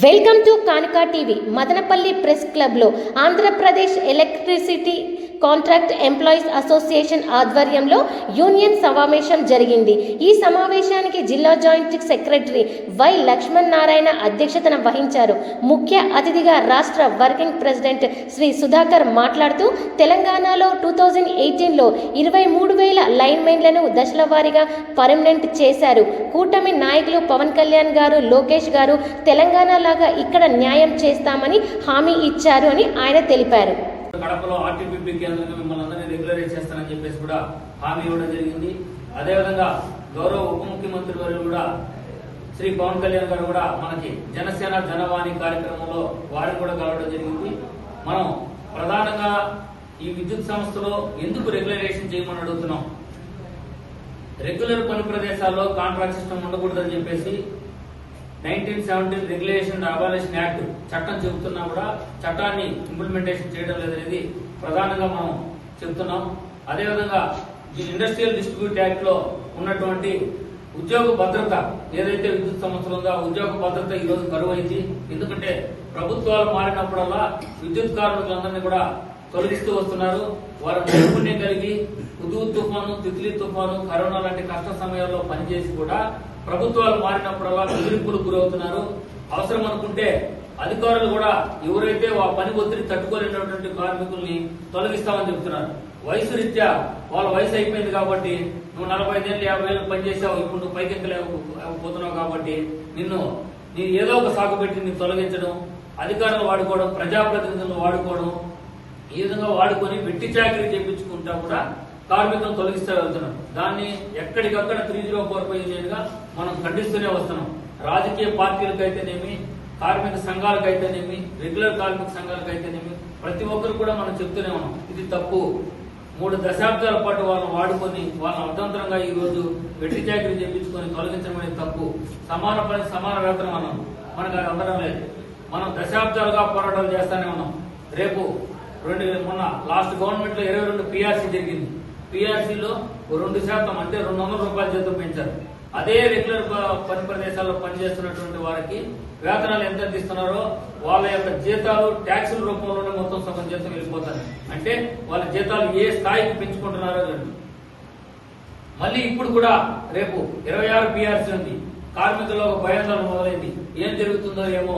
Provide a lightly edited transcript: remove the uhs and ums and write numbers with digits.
Welcome to Kanika TV. Madanapalle press క్లబ్లో Andhra Pradesh electricity contract employees association ఆధ్వర్యంలో union సమావేశం జరిగింది. ఈ సమావేశానికి జిల్లా joint secretary Y Lakshman Narayana అధ్యక్షతన వహించారు. ముఖ్య అతిథిగా రాష్ట్ర వర్కింగ్ ప్రెసిడెంట్ శ్రీ సుధాకర్ మాట్లాడుతూ తెలంగాణలో 2018లో 23,000 లైన్మెన్లను దశల వారీగా పర్మనెంట్ చేశారు. కూటమి నాయకులు పవన్ కళ్యాణ్ గారు, లోకేష్ గారు తెలంగాణ లాగా ఇక్కడ న్యాయం చేస్తామని హామీ ఇచ్చారు అని ఆయన తెలిపారు. కడపలో ఆర్టీపీపీ కేంద్రంగా మిమ్మల్ని అందరినీ రెగ్యులరైజ్ చేస్తానని చెప్పేసి కూడా హామీ ఇవ్వడం జరిగింది. అదేవిధంగా గౌరవ ఉప ముఖ్యమంత్రి వారు కూడా శ్రీ పవన్ కళ్యాణ్ గారు కూడా మనకి జనసేన జనవాణి కార్యక్రమంలో వారిని కూడా కలవడం జరిగింది. మనం ప్రధానంగా ఈ విద్యుత్ సంస్థలో ఎందుకు రెగ్యులరైజేషన్ చేయమని అడుగుతున్నాం. రెగ్యులర్ పని ప్రదేశాల్లో కాంట్రాక్ట్ సిస్టమ్ ఉండకూడదని చెప్పేసి 1917 రెగ్యులేషన్ అబాలిషన్ యాక్ట్ చట్టం చెబుతున్నా కూడా చట్టాన్ని ఇంప్లిమెంటేషన్ చేయడం లేదనేది ప్రధానంగా మనం చెబుతున్నాం. అదేవిధంగా ఈ ఇండస్ట్రియల్ డిస్ట్రిబ్యూట్ యాక్ట్ లో ఉన్నటువంటి ఉద్యోగ భద్రత ఏదైతే విద్యుత్ సంస్థలు ఉందో ఉద్యోగ భద్రత ఈ రోజు కరువైంది. ఎందుకంటే ప్రభుత్వాలు మారినప్పుడల్లా విద్యుత్ కార్మికులందరినీ కూడా తొలగిస్తూ వస్తున్నారు. వారు నైపుణ్యం కలిగి హుదూద్ తుఫాను, తిత్లీ తుఫాను, కరోనా లాంటి కష్ట సమయాల్లో పనిచేసి కూడా ప్రభుత్వాలు మారినప్పుడల్లా బెదిరింపులు గురవుతున్నారు. అవసరం అనుకుంటే అధికారులు కూడా ఎవరైతే ఆ పని ఒత్తిడి తట్టుకోలేనటువంటి కార్మికుల్ని తొలగిస్తామని చెప్తున్నారు. వయసు రీత్యా వాళ్ళ వయసు అయిపోయింది కాబట్టి నువ్వు 45 ఏళ్ళు 50 ఏళ్ళు పనిచేసావు, ఇప్పుడు నువ్వు పైకెక్కలేకపోతున్నావు కాబట్టి నీ ఏదో ఒక సాగు పెట్టి నేను తొలగించడం, అధికారులు వాడుకోవడం, ప్రజాప్రతినిధులను వాడుకోవడం, ఈ విధంగా వాడుకొని వెట్టి చాకరీ చేయించుకుంటా కూడా కార్మికులను తొలగిస్తూ వెళ్తున్నాం. దాన్ని ఎక్కడికక్కడ 3045 గా మనం ఖండిస్తూనే వస్తున్నాం. రాజకీయ పార్టీలకైతేనేమి, కార్మిక సంఘాలకైతేనేమి, రెగ్యులర్ కార్మిక సంఘాలకైతేనేమి ప్రతి ఒక్కరు కూడా మనం చెప్తూనే ఉన్నాం. ఇది తప్పు. 3 దశాబ్దాల పాటు వాళ్ళని వాడుకొని వాళ్ళని అర్థంతరంగా ఈ రోజు వెట్టి చాకరీ చేయించుకొని తొలగించడం అనేది తప్పు. సమాన పని సమాన వేతనం అన్నాం, మనకు అది అందడం లేదు. మనం దశాబ్దాలుగా పోరాటాలు చేస్తానే ఉన్నాం. రేపు మొన్న లాస్ట్ గవర్నమెంట్ లో 22 PRC జరిగింది. PRCలో 2% అంటే 200 రూపాయల జీతం పెంచారు. అదే రెగ్యులర్ పని ప్రదేశాల్లో పనిచేస్తున్నటువంటి వారికి వేతనాలు ఎంత ఇస్తున్నారో వాళ్ళ యొక్క జీతాలు ట్యాక్సుల రూపంలోనే మొత్తం సగం జీతం వెళ్ళిపోతారు. అంటే వాళ్ళ జీతాలు ఏ స్థాయికి పెంచుకుంటున్నారో మళ్ళీ ఇప్పుడు కూడా రేపు 26 PRC ఉంది. కార్మికుల్లో ఒక భయాందోళన మొదలైంది. ఏం జరుగుతుందో ఏమో.